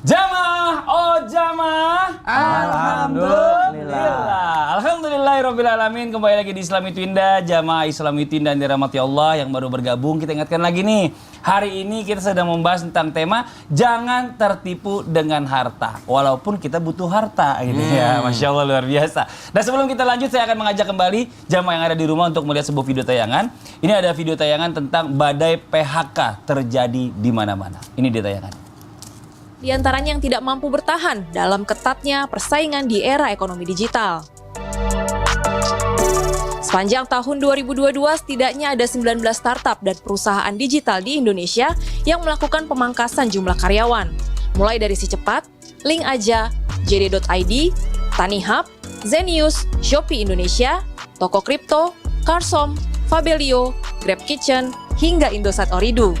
Jamaah, oh jamaah. Alhamdulillah. Alhamdulillahirrabbilalamin. Kembali lagi di Islam Itu Indah. Jamaah Islam Itu Indah yang dirahmati Allah yang baru bergabung. Kita ingatkan lagi nih. Hari ini kita sedang membahas tentang tema jangan tertipu dengan harta. Walaupun kita butuh harta. Gitu ya. Masya Allah luar biasa. Dan sebelum kita lanjut saya akan mengajak kembali jamaah yang ada di rumah untuk melihat sebuah video tayangan. Ini ada video tayangan tentang badai PHK terjadi di mana-mana. Ini dia tayangan. Di antaranya yang tidak mampu bertahan dalam ketatnya persaingan di era ekonomi digital. Sepanjang tahun 2022, setidaknya ada 19 startup dan perusahaan digital di Indonesia yang melakukan pemangkasan jumlah karyawan. Mulai dari Si Cepat, Link Aja, JD.id, TaniHub, Zenius, Shopee Indonesia, Toko Kripto, Karsom, Fabelio, Grab Kitchen, hingga Indosat Oridu.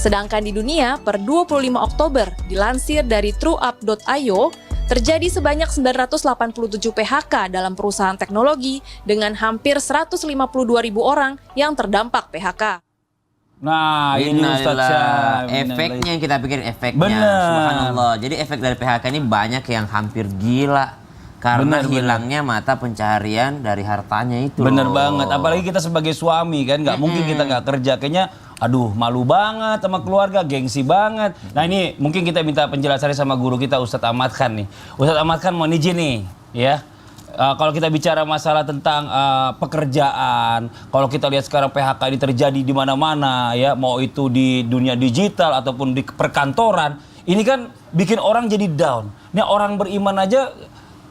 Sedangkan di dunia, per 25 Oktober, dilansir dari trueup.io, terjadi sebanyak 987 PHK dalam perusahaan teknologi dengan hampir 152.000 orang yang terdampak PHK. Nah, ini Ustaz Syam. Efeknya yang kita pikir efeknya. Bener. Subhanallah. Jadi efek dari PHK ini banyak yang hampir gila. Karena hilangnya mata pencarian dari hartanya itu. Bener banget. Apalagi kita sebagai suami kan, nggak mungkin kita nggak kerja. Kayaknya, aduh malu banget sama keluarga, gengsi banget. Nah ini mungkin kita minta penjelasannya sama guru kita Ustadz Ahmad Khan nih. Ustadz Ahmad Khan mau izin nih, ya. Kalau kita bicara masalah tentang pekerjaan, kalau kita lihat sekarang PHK ini terjadi di mana-mana, ya, mau itu di dunia digital ataupun di perkantoran, ini kan bikin orang jadi down. Ini orang beriman aja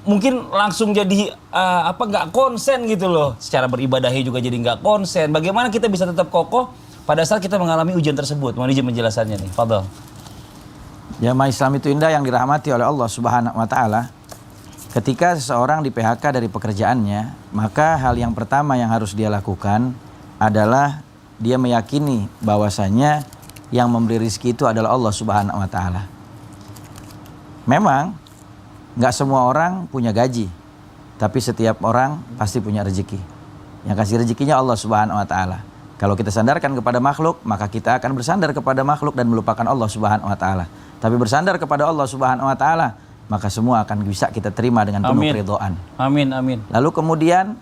mungkin langsung jadi nggak konsen gitu loh. Secara beribadahi juga jadi nggak konsen. Bagaimana kita bisa tetap kokoh pada saat kita mengalami ujian tersebut? Mohon izin penjelasannya nih, fadhal. Jamaah Islam Itu Indah yang dirahmati oleh Allah Subhanahu wa taala. Ketika seseorang di PHK dari pekerjaannya, maka hal yang pertama yang harus dia lakukan adalah dia meyakini bahwasanya yang memberi rezeki itu adalah Allah Subhanahu wa taala. Memang nggak semua orang punya gaji, tapi setiap orang pasti punya rezeki. Yang kasih rezekinya Allah Subhanahu wa taala. Kalau kita sandarkan kepada makhluk, maka kita akan bersandar kepada makhluk dan melupakan Allah Subhanahu wa taala. Tapi bersandar kepada Allah Subhanahu wa taala, maka semua akan bisa kita terima dengan penuh keridhaan. Amin, amin. Lalu kemudian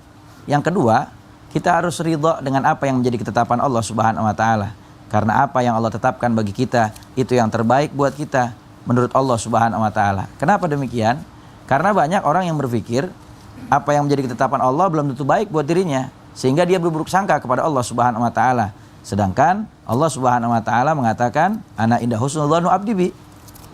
yang kedua, kita harus ridha dengan apa yang menjadi ketetapan Allah Subhanahu wa taala. Karena apa yang Allah tetapkan bagi kita, itu yang terbaik buat kita menurut Allah Subhanahu wa taala. Kenapa demikian? Karena banyak orang yang berpikir apa yang menjadi ketetapan Allah belum tentu baik buat dirinya, sehingga dia berburuk sangka kepada Allah Subhanahu wa taala. Sedangkan Allah Subhanahu wa taala mengatakan, ana inda husnudzanni abdi bi.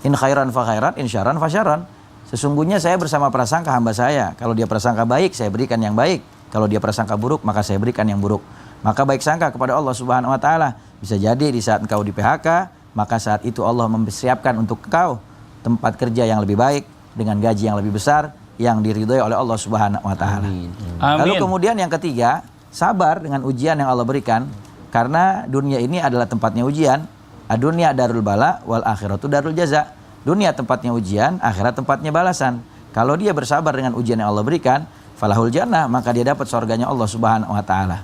In khairan fa khairan, in syarran fa syarran. Sesungguhnya saya bersama prasangka hamba saya. Kalau dia prasangka baik, saya berikan yang baik. Kalau dia prasangka buruk, maka saya berikan yang buruk. Maka baik sangka kepada Allah Subhanahu wa taala. Bisa jadi di saat engkau di PHK, maka saat itu Allah mempersiapkan untuk engkau tempat kerja yang lebih baik dengan gaji yang lebih besar yang diridhoi oleh Allah Subhanahu wa taala. Lalu kemudian yang ketiga, sabar dengan ujian yang Allah berikan, karena dunia ini adalah tempatnya ujian. Dunia darul bala wal akhiratu darul jaza. Dunia tempatnya ujian, akhirat tempatnya balasan. Kalau dia bersabar dengan ujian yang Allah berikan, falahul jannah, maka dia dapat surganya Allah Subhanahu wa taala.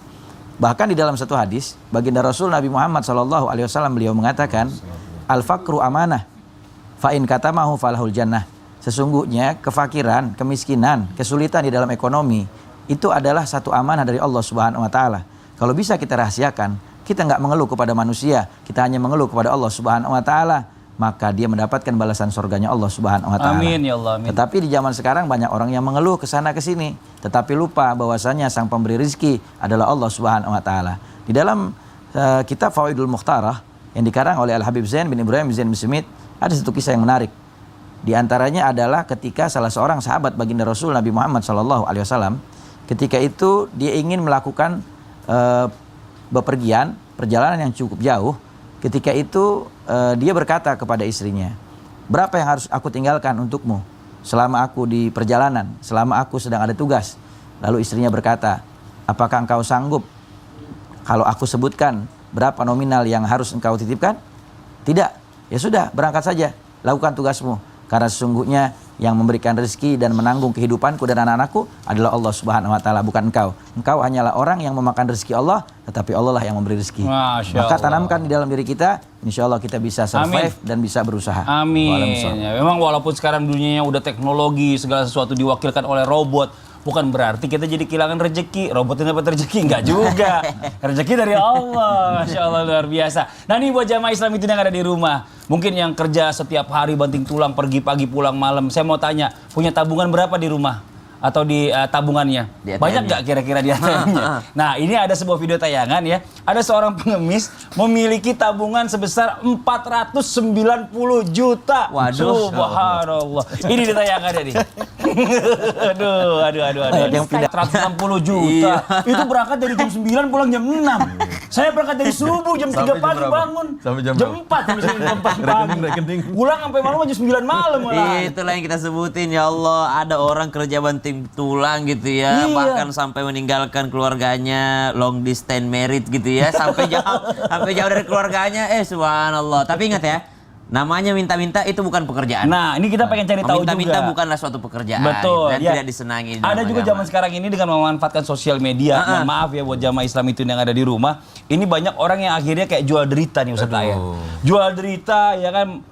Bahkan di dalam satu hadis, baginda Rasul Nabi Muhammad SAW beliau mengatakan, al-faqru amanah, fa in katamahu falahul jannah. Sesungguhnya kefakiran, kemiskinan, kesulitan di dalam ekonomi itu adalah satu amanah dari Allah Subhanahu wa taala. Kalau bisa kita rahasiakan, kita nggak mengeluh kepada manusia, kita hanya mengeluh kepada Allah Subhanahu wa taala, maka dia mendapatkan balasan surganya Allah Subhanahu wa taala. Amin ya Allah, amin. Tetapi di zaman sekarang banyak orang yang mengeluh ke sana ke sini, tetapi lupa bahwasanya sang pemberi rezeki adalah Allah Subhanahu wa taala. Di dalam kitab Fawaidul Mukhtarah yang dikarang oleh Al Habib Zain bin Ibrahim Zain bin Smith, ada satu kisah yang menarik. Di antaranya adalah ketika salah seorang sahabat baginda Rasul Nabi Muhammad SAW, ketika itu dia ingin melakukan bepergian, perjalanan yang cukup jauh. Ketika itu dia berkata kepada istrinya, berapa yang harus aku tinggalkan untukmu selama aku di perjalanan, selama aku sedang ada tugas? Lalu istrinya berkata, apakah engkau sanggup kalau aku sebutkan berapa nominal yang harus engkau titipkan? Tidak. Ya sudah, berangkat saja, lakukan tugasmu. Karena sesungguhnya yang memberikan rezeki dan menanggung kehidupanku dan anak-anakku adalah Allah Subhanahu wa taala, bukan engkau. Engkau hanyalah orang yang memakan rezeki Allah, tetapi Allah lah yang memberi rezeki. Masya Maka Allah. tanamkan di dalam diri kita, insya Allah kita bisa survive dan bisa berusaha. Amin. Waalaikumsalam. Ya, memang walaupun sekarang dunianya udah teknologi, segala sesuatu diwakilkan oleh robot, bukan berarti kita jadi kehilangan rezeki. Robotnya dapat rezeki enggak juga. Rezeki dari Allah. Masya Allah, luar biasa. Nah, ini buat jamaah Islam itu yang ada di rumah. Mungkin yang kerja setiap hari banting tulang, pergi pagi pulang malam. Saya mau tanya, punya tabungan berapa di rumah? Atau di tabungannya? Di ATM-nya. Banyak nggak kira-kira di ATM-nya? Nah, ini ada sebuah video tayangan ya. Ada seorang pengemis memiliki tabungan sebesar 490 juta. Waduh. Subhanallah. Ini ditayangannya nih. aduh. Yang pindah. 160 juta. Itu berangkat dari jam 9 pulang jam 6. Saya berangkat dari subuh jam 3 Sampai jam pagi berapa? bangun. Sampai jam jam berapa? 4 jam 4 pagi. Rekening. Pulang sampai malam jam 9 malam malah. Itulah yang kita sebutin, ya Allah, ada orang kerja banting tulang gitu ya, Iya. bahkan sampai meninggalkan keluarganya, long distance married gitu ya, sampai jauh dari keluarganya, subhanallah. Tapi ingat ya, namanya minta-minta itu bukan pekerjaan. Nah, ini kita pengen cari tahu juga. Minta-minta bukanlah suatu pekerjaan. Betul. Dan ya. tidak disenangi. Ada dalam juga agama. zaman sekarang ini dengan memanfaatkan sosial media. Mohon maaf ya buat jamaah Islam itu yang ada di rumah. Ini banyak orang yang akhirnya kayak jual derita nih Ustaz Ayat. Jual derita ya kan,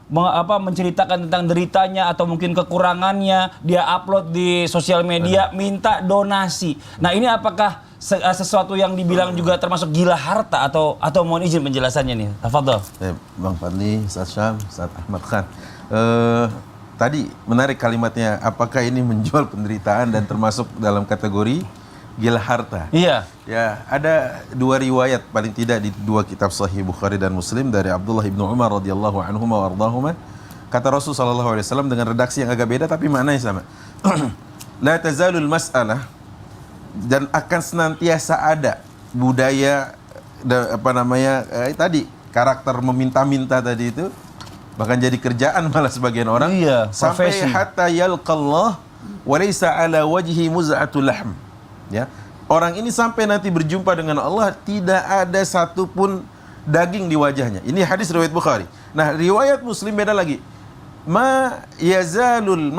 menceritakan tentang deritanya atau mungkin kekurangannya, dia upload di sosial media, minta donasi. Nah, ini apakah sesuatu yang dibilang juga termasuk gila harta atau mohon izin penjelasannya nih. Tafadhol. Bang Fadli, Ustaz Syam, Ustaz Ahmad Khan. Tadi menarik kalimatnya, apakah ini menjual penderitaan dan termasuk dalam kategori gila harta? Iya. Ya, ada dua riwayat paling tidak di dua kitab Sahih Bukhari dan Muslim dari Abdullah ibnu Umar radhiyallahu anhuma wa ardahuma. Kata Rasul sallallahu alaihi wasallam dengan redaksi yang agak beda tapi maknanya sama. La tazalul mas'alah, dan akan senantiasa ada budaya tadi karakter meminta-minta tadi itu, bahkan jadi kerjaan malah sebagian orang. Iya, sampai profesi. hatta yalqallah wa laysa ala wajhi muz'atul lahm. Ya. Orang ini sampai nanti berjumpa dengan Allah tidak ada satupun daging di wajahnya. Ini hadis riwayat Bukhari. Nah, riwayat Muslim beda lagi. Ma yazalul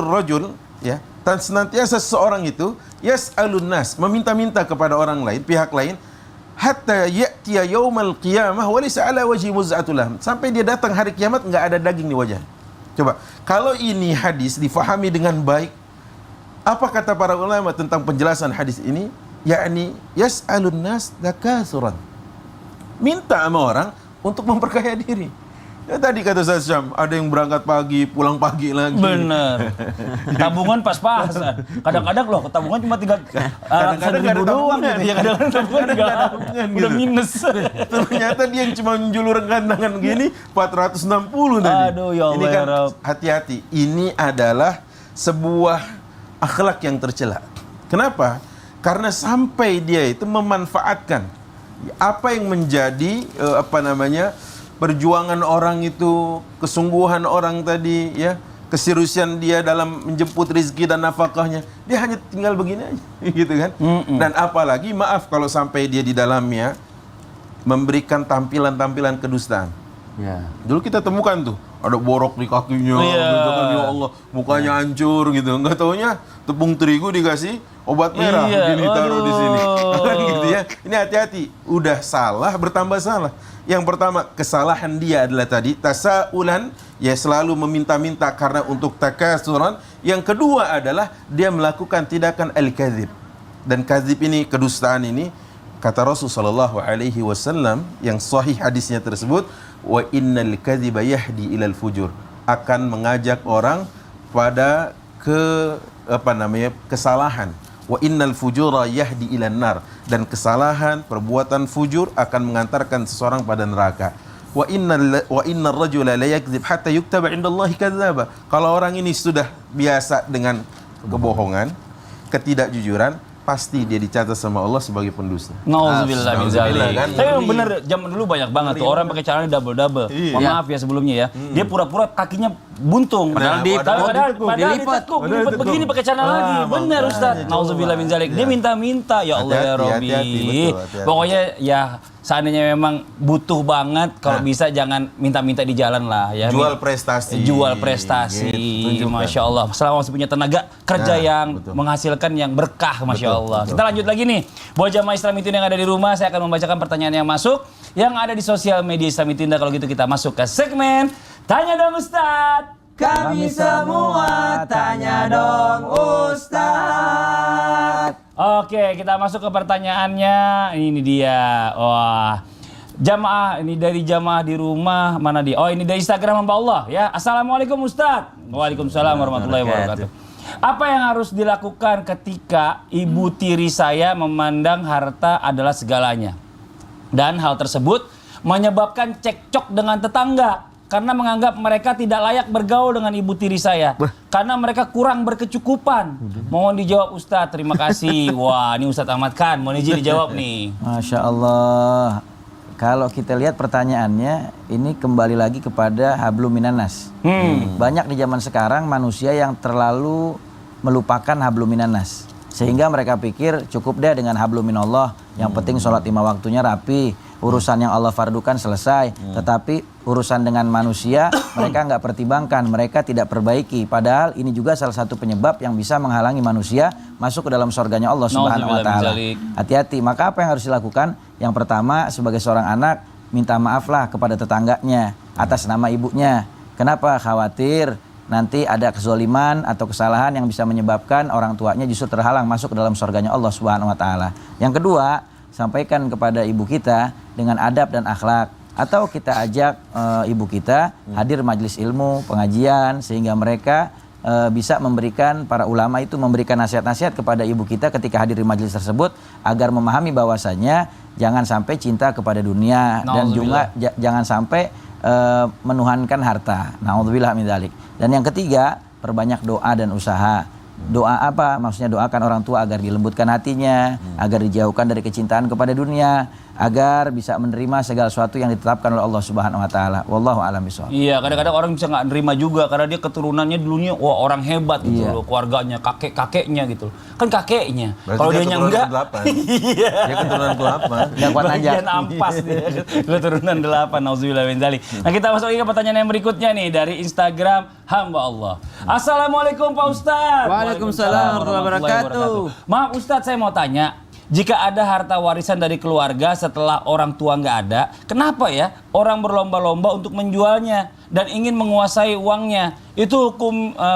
rajul, ya. Dan senantiasa seseorang itu yas'alun nas, meminta-minta kepada orang lain, pihak lain, hatta ya'tiya yaumal qiyamah wa laysa ala wajhi muz'atul lahm. Sampai dia datang hari kiamat enggak ada daging di wajahnya. Coba, kalau ini hadis difahami dengan baik, apa kata para ulama tentang penjelasan hadis ini? Yakni yas'alun nas takatsuran. Minta sama orang untuk memperkaya diri. Ya, tadi kata Ustaz Syam, ada yang berangkat pagi, pulang pagi lagi. Bener. Tabungan pas-pasan. Kadang-kadang loh, tabungan cuma 3 Kadang-kadang nggak ada doang tabungan. gitu. Ya kadang-kadang tabungan Kadang-kadang nggak ada nggak tabungan udah gitu. minus. Ternyata dia yang cuma menjulurkan tangan gini 460 tadi. Aduh, ya Allah, Ini kan ya Rabb. hati-hati. Ini adalah sebuah akhlak yang tercela. Kenapa? Karena sampai dia itu memanfaatkan apa yang menjadi perjuangan orang itu, kesungguhan orang tadi, ya, keseriusan dia dalam menjemput rezeki dan nafkahnya, dia hanya tinggal begini aja, gitu kan? Dan apalagi maaf kalau sampai dia di dalamnya memberikan tampilan-tampilan kedustaan. Ya. Dulu kita temukan tuh ada borok di kakinya, Iya. gitu kan, ya Allah, mukanya hancur gitu. Enggak taunya tepung terigu dikasih obat merah, Iya, gini taruh di sini. aduh. Gitu ya. Ini hati-hati, udah salah bertambah salah. Yang pertama, kesalahan dia adalah tadi tasaulan, ya selalu meminta-minta karena untuk takasuran. Yang kedua adalah dia melakukan tindakan al-kadzib. Dan kadzib ini, kedustaan ini, kata Rasul sallallahu alaihi wasallam yang sahih hadisnya tersebut, wa innal kadziba yahdi ilal fujur, akan mengajak orang pada kesalahan. Wa innal fujura yahdi ilan nar, dan kesalahan, perbuatan fujur akan mengantarkan seseorang pada neraka. Wa innar rajula la yakdzib hatta yuktaba indallahi kadzdzaba. Kalau orang ini sudah biasa dengan kebohongan, ketidakjujuran, pasti dia dicatat sama Allah sebagai pendusta. Nauzubillah min zalik. kan? Tapi memang bener zaman dulu banyak banget tuh orang pakai celana double-double. Iya. Mohon maaf ya sebelumnya ya. Dia pura-pura kakinya buntung. Padahal padahal dilipat. dilipat begini pakai celana lagi. Benar Ustaz. Nauzubillah min zalik. Dia minta-minta, ya Allah ya Hati-hati, Rabbi. betul, hati-hati. Pokoknya ya seandainya memang butuh banget, kalau bisa jangan minta-minta di jalan lah ya. Jual prestasi. Jual prestasi. Gitu, tunjukkan. Masya Allah. Selama masih punya tenaga kerja yang betul. menghasilkan yang berkah, Masya Betul, Allah. betul. Kita lanjut lagi nih. Buat jamaah Islam itu yang ada di rumah, saya akan membacakan pertanyaan yang masuk yang ada di sosial media Islam Tindak. Kalau gitu kita masuk ke segmen Tanya Dong Ustadz. Kami semua tanya dong Ustaz. Oke, kita masuk ke pertanyaannya. Ini dia. Wah. Jamaah, ini dari jamaah di rumah. Mana dia? Oh, ini dari Instagram hamba Allah ya. Assalamualaikum Ustadz. Waalaikumsalam warahmatullahi wabarakatuh. Apa yang harus dilakukan ketika ibu tiri saya memandang harta adalah segalanya? Dan hal tersebut menyebabkan cekcok dengan tetangga karena menganggap mereka tidak layak bergaul dengan ibu tiri saya karena mereka kurang berkecukupan. Mohon dijawab Ustadz, terima kasih. Wah, ini Ustadz Ahmad Khan, mohon izin dijawab nih. Masya Allah. Kalau kita lihat pertanyaannya, ini kembali lagi kepada hablum minanas. Banyak di zaman sekarang manusia yang terlalu melupakan hablum minanas. Sehingga mereka pikir cukup deh dengan hablum minallah. Yang penting sholat 5 waktunya rapi. Urusan yang Allah fardukan selesai. Tetapi urusan dengan manusia mereka nggak pertimbangkan. Mereka tidak perbaiki. Padahal ini juga salah satu penyebab yang bisa menghalangi manusia masuk ke dalam surganya Allah Subhanahu wa Ta'ala. Hati-hati. Maka apa yang harus dilakukan? Yang pertama, sebagai seorang anak, minta maaflah kepada tetangganya atas nama ibunya. Kenapa? Khawatir nanti ada kezoliman atau kesalahan yang bisa menyebabkan orang tuanya justru terhalang masuk ke dalam surganya Allah Subhanahu wa Ta'ala. Yang kedua, sampaikan kepada ibu kita dengan adab dan akhlak, atau kita ajak ibu kita hadir majelis ilmu, pengajian, sehingga mereka bisa memberikan, para ulama itu memberikan nasihat-nasihat kepada ibu kita ketika hadir di majelis tersebut agar memahami bahwasanya jangan sampai cinta kepada dunia dan juga jangan sampai menuhankan harta. Nauzubillah min dzalik. Dan yang ketiga, perbanyak doa dan usaha. Doa apa? Maksudnya doakan orang tua agar dilembutkan hatinya, agar dijauhkan dari kecintaan kepada dunia, agar bisa menerima segala sesuatu yang ditetapkan oleh Allah Subhanahu wa Ta'ala. Wallahu a'lam bishawab. Iya, kadang-kadang orang bisa nggak nerima juga karena dia keturunannya dulunya wah orang hebat gitu loh, keluarganya, kakeknya gitu. Kan kakeknya. Kalau dia enggak, iya. Dia keturunan ke-8. Nggak kuat nanjak. Bagian ampas dia. Keturunan 8. Nauzubillah min dzalik. Nah, kita masuk lagi ke pertanyaan yang berikutnya nih dari Instagram hamba Allah. Assalamualaikum Pak Ustadz. Waalaikumsalam warahmatullahi wabarakatuh. Maaf Ustadz, saya mau tanya. Jika ada harta warisan dari keluarga setelah orang tua nggak ada, kenapa ya orang berlomba-lomba untuk menjualnya dan ingin menguasai uangnya? Itu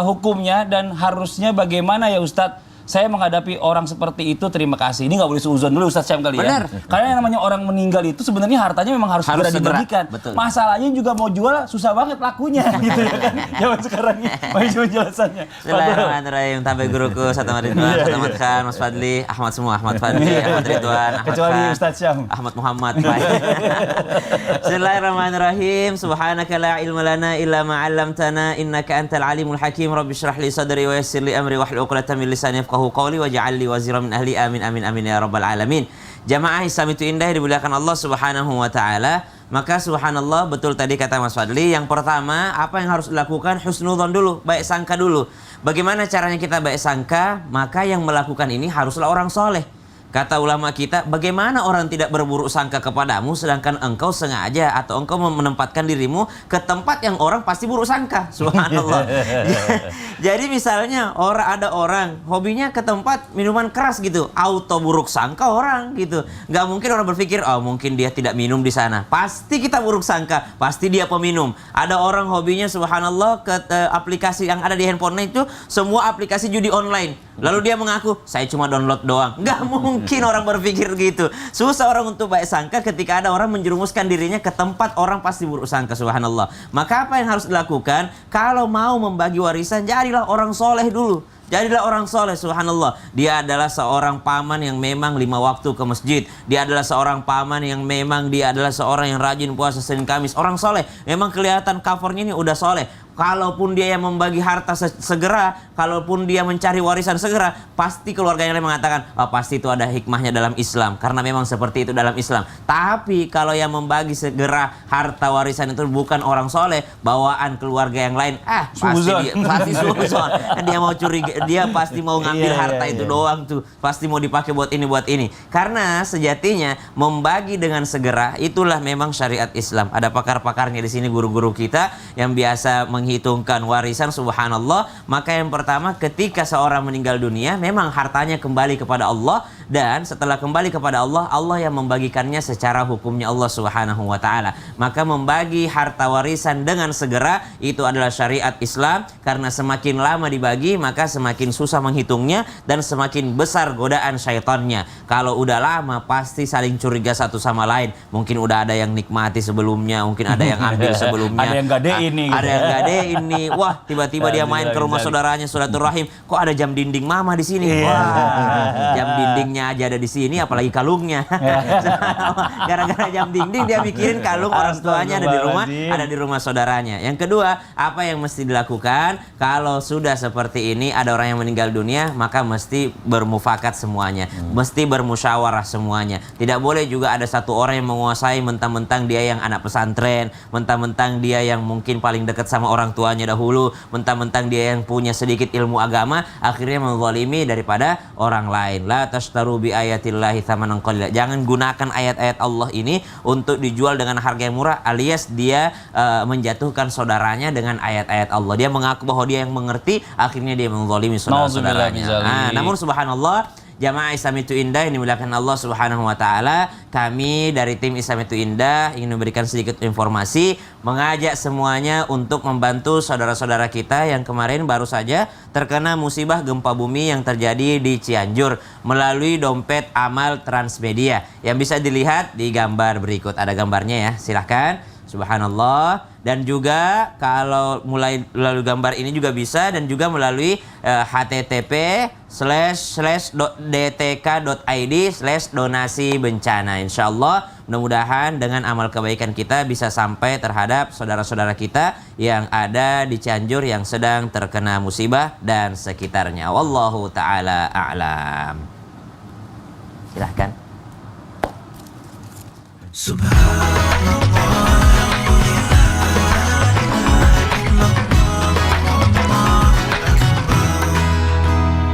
hukumnya dan harusnya bagaimana ya Ustadz? Saya menghadapi orang seperti itu, terima kasih. Ini nggak boleh seuzon dulu Ustadz Syam kali ya. Benar. Karena yang namanya orang meninggal itu sebenarnya hartanya memang harus segera dibagikan. Betul. Masalahnya juga mau jual susah banget lakunya gitu ya kan. Zaman sekarang ini masih penjelasannya. Bismillahirrahmanirrahim. Tabe guruku Ustaz Ahmad Ridwan, Ustaz Ahmad Khan, Mas Fadli, Ahmad semua, Ahmad Fadli, Ahmad Ridwan, Ahmad Kecuali Khan, Ustadz Syam. Ahmad Muhammad. Bismillahirrahmanirrahim. Subhanaka la ilma lana illa ma 'allamtana innaka antal alimul hakim. Rabbi shrah li sadri wa yassir li amri wahlul 'uqdatam min lisani yafqahu qawli waj'al li wazira min ahli. Amin amin amin ya rabbal alamin. Jamaah Islam itu indah dimuliakan Allah Subhanahu wa taala. Maka subhanallah, betul tadi kata Mas Fadli, yang pertama apa yang harus dilakukan? Husnudzon dulu, baik sangka dulu. Bagaimana caranya kita baik sangka? Maka yang melakukan ini haruslah orang soleh. Kata ulama kita, bagaimana orang tidak berburuk sangka kepadamu sedangkan engkau sengaja atau engkau menempatkan dirimu ke tempat yang orang pasti buruk sangka. Subhanallah. Jadi misalnya ada orang hobinya ke tempat minuman keras gitu, auto buruk sangka orang gitu. Nggak mungkin orang berpikir, oh mungkin dia tidak minum di sana. Pasti kita buruk sangka, pasti dia peminum. Ada orang hobinya subhanallah ke aplikasi yang ada di handphonenya itu semua aplikasi judi online. Lalu dia mengaku, saya cuma download doang. Nggak mungkin orang berpikir gitu. Susah orang untuk baik sangka ketika ada orang menjerumuskan dirinya ke tempat orang pasti buruk sangka, subhanallah. Maka apa yang harus dilakukan? Kalau mau membagi warisan, jadilah orang soleh dulu. Jadilah orang soleh, subhanallah. Dia adalah seorang paman yang memang 5 waktu ke masjid. Dia adalah seorang paman yang memang dia adalah seorang yang rajin puasa Senin Kamis. Orang soleh, memang kelihatan covernya ini udah soleh. Kalaupun dia yang membagi harta segera, kalaupun dia mencari warisan segera, pasti keluarganya lain mengatakan, oh, pasti itu ada hikmahnya dalam Islam. Karena memang seperti itu dalam Islam. Tapi kalau yang membagi segera harta warisan itu bukan orang soleh, bawaan keluarga yang lain, pasti suzon. Dia mau curiga, dia pasti mau ngambil harta itu doang tuh. Pasti mau dipakai buat ini. Karena sejatinya membagi dengan segera itulah memang syariat Islam. Ada pakar-pakarnya di sini, guru-guru kita yang biasa menghitungkan warisan, subhanallah. Maka yang pertama, ketika seorang meninggal dunia, memang hartanya kembali kepada Allah, dan setelah kembali kepada Allah, Allah yang membagikannya secara hukumnya Allah Subhanahu wa taala. Maka membagi harta warisan dengan segera itu adalah syariat Islam, karena semakin lama dibagi maka semakin susah menghitungnya dan semakin besar godaan syaitannya. Kalau udah lama pasti saling curiga satu sama lain. Mungkin udah ada yang nikmati sebelumnya, mungkin ada yang ambil sebelumnya. Ada yang gadein nih. Ada yang gadein nih. Wah, tiba-tiba dia main ke rumah saudaranya, silaturahim. Kok ada jam dinding mama di sini? Wah, jam dindingnya aja ada di sini, apalagi kalungnya. Gara-gara jam dinding dia mikirin kalung orang tuanya ada di rumah saudaranya. Yang kedua, apa yang mesti dilakukan kalau sudah seperti ini, ada orang yang meninggal dunia, maka mesti bermufakat semuanya, mesti bermusyawarah semuanya. Tidak boleh juga ada satu orang yang menguasai, mentang-mentang dia yang anak pesantren, mentang-mentang dia yang mungkin paling dekat sama orang tuanya dahulu, mentang-mentang dia yang punya sedikit ilmu agama, akhirnya menzalimi daripada orang lain. La tashtaru bi ayatillahi tsamanan qalila. Jangan gunakan ayat-ayat Allah ini untuk dijual dengan harga yang murah, alias dia menjatuhkan saudaranya dengan ayat-ayat Allah. Dia mengaku bahwa dia yang mengerti, akhirnya dia menzalimi saudara-saudaranya. Namun subhanallah, jamaah Islam itu Indah yang dimuliakan Allah Subhanahu wa taala, kami dari tim Islam itu Indah ingin memberikan sedikit informasi, mengajak semuanya untuk membantu saudara-saudara kita yang kemarin baru saja terkena musibah gempa bumi yang terjadi di Cianjur melalui dompet amal Transmedia yang bisa dilihat di gambar berikut. Ada gambarnya ya, silahkan. Subhanallah. Dan juga kalau mulai melalui gambar ini juga bisa, dan juga melalui http://dtk.id/donasi bencana. Insyaallah mudah-mudahan dengan amal kebaikan kita bisa sampai terhadap saudara-saudara kita yang ada di Cianjur yang sedang terkena musibah dan sekitarnya. Wallahu taala a'lam. Silahkan. Subhan